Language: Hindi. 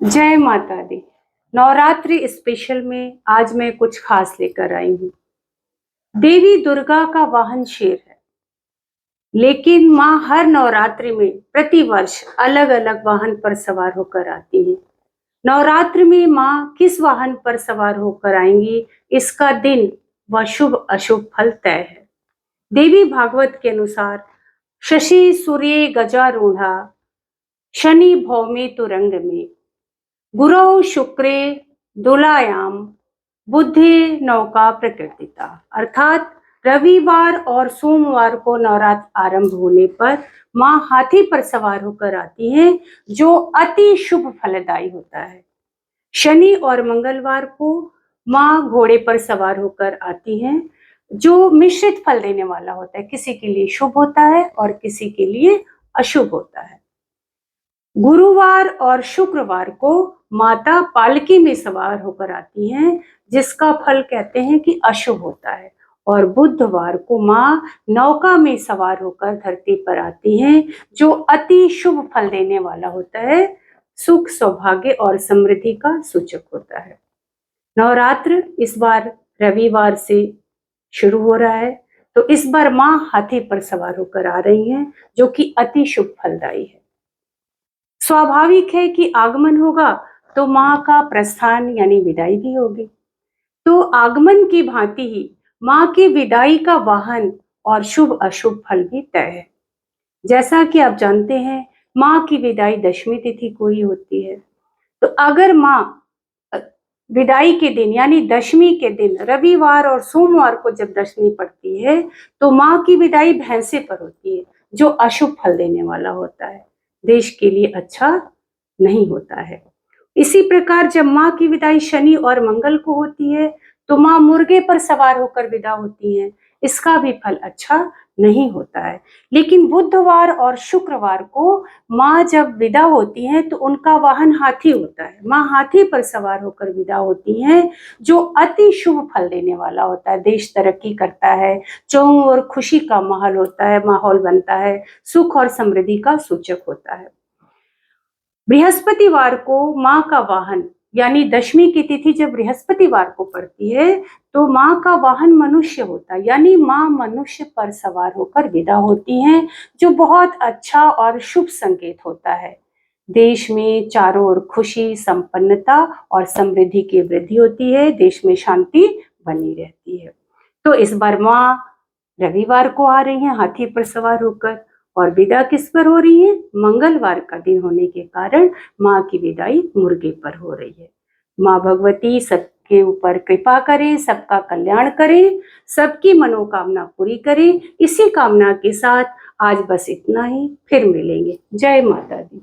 जय माता दी। नवरात्रि स्पेशल में आज मैं कुछ खास लेकर आई हूँ। देवी दुर्गा का वाहन शेर है, लेकिन माँ हर नवरात्रि में प्रतिवर्ष अलग अलग वाहन पर सवार होकर आती है। नवरात्रि में माँ किस वाहन पर सवार होकर आएंगी, इसका दिन व शुभ अशुभ फल तय है। देवी भागवत के अनुसार शशि सूर्य गजारूढ़ा शनि भौमे तुरंग में गुरौ शुक्रे दोलायाम बुद्धि नौका प्रकृतिता, अर्थात रविवार और सोमवार को नवरात्र आरंभ होने पर माँ हाथी पर सवार होकर आती हैं, जो अति शुभ फलदायी होता है। शनि और मंगलवार को माँ घोड़े पर सवार होकर आती हैं, जो मिश्रित फल देने वाला होता है। किसी के लिए शुभ होता है और किसी के लिए अशुभ होता है। गुरुवार और शुक्रवार को माता पालकी में सवार होकर आती हैं, जिसका फल कहते हैं कि अशुभ होता है। और बुधवार को माँ नौका में सवार होकर धरती पर आती हैं, जो अति शुभ फल देने वाला होता है, सुख सौभाग्य और समृद्धि का सूचक होता है। नवरात्र इस बार रविवार से शुरू हो रहा है, तो इस बार माँ हाथी पर सवार होकर आ रही हैं, जो कि अति शुभ फलदायी है। स्वाभाविक है कि आगमन होगा तो माँ का प्रस्थान यानी विदाई भी होगी। तो आगमन की भांति ही माँ की विदाई का वाहन और शुभ अशुभ फल भी तय है। जैसा कि आप जानते हैं, माँ की विदाई दशमी तिथि को ही होती है। तो अगर माँ विदाई के दिन यानी दशमी के दिन रविवार और सोमवार को जब दशमी पड़ती है, तो माँ की विदाई भैंसे पर होती है, जो अशुभ फल देने वाला होता है, देश के लिए अच्छा नहीं होता है। इसी प्रकार जब माँ की विदाई शनि और मंगल को होती है, तो माँ मुर्गे पर सवार होकर विदा होती हैं, इसका भी फल अच्छा नहीं होता है। लेकिन बुधवार और शुक्रवार को माँ जब विदा होती हैं, तो उनका वाहन हाथी होता है। माँ हाथी पर सवार होकर विदा होती हैं, जो अति शुभ फल देने वाला होता है। देश तरक्की करता है, चौं और खुशी का माहौल बनता है, सुख और समृद्धि का सूचक होता है। बृहस्पतिवार को माँ का वाहन यानी दशमी की तिथि जब बृहस्पतिवार को पड़ती है, तो माँ का वाहन मनुष्य होता है, यानी माँ मनुष्य पर सवार होकर विदा होती हैं, जो बहुत अच्छा और शुभ संकेत होता है। देश में चारों ओर खुशी, संपन्नता और समृद्धि की वृद्धि होती है, देश में शांति बनी रहती है। तो इस बार माँ रविवार को आ रही हैं हाथी पर सवार होकर, और विदा किस पर हो रही है? मंगलवार का दिन होने के कारण माँ की विदाई मुर्गे पर हो रही है। माँ भगवती सबके ऊपर कृपा करें, सबका कल्याण करें, सबकी मनोकामना पूरी करें। इसी कामना के साथ आज बस इतना ही, फिर मिलेंगे। जय माता दी।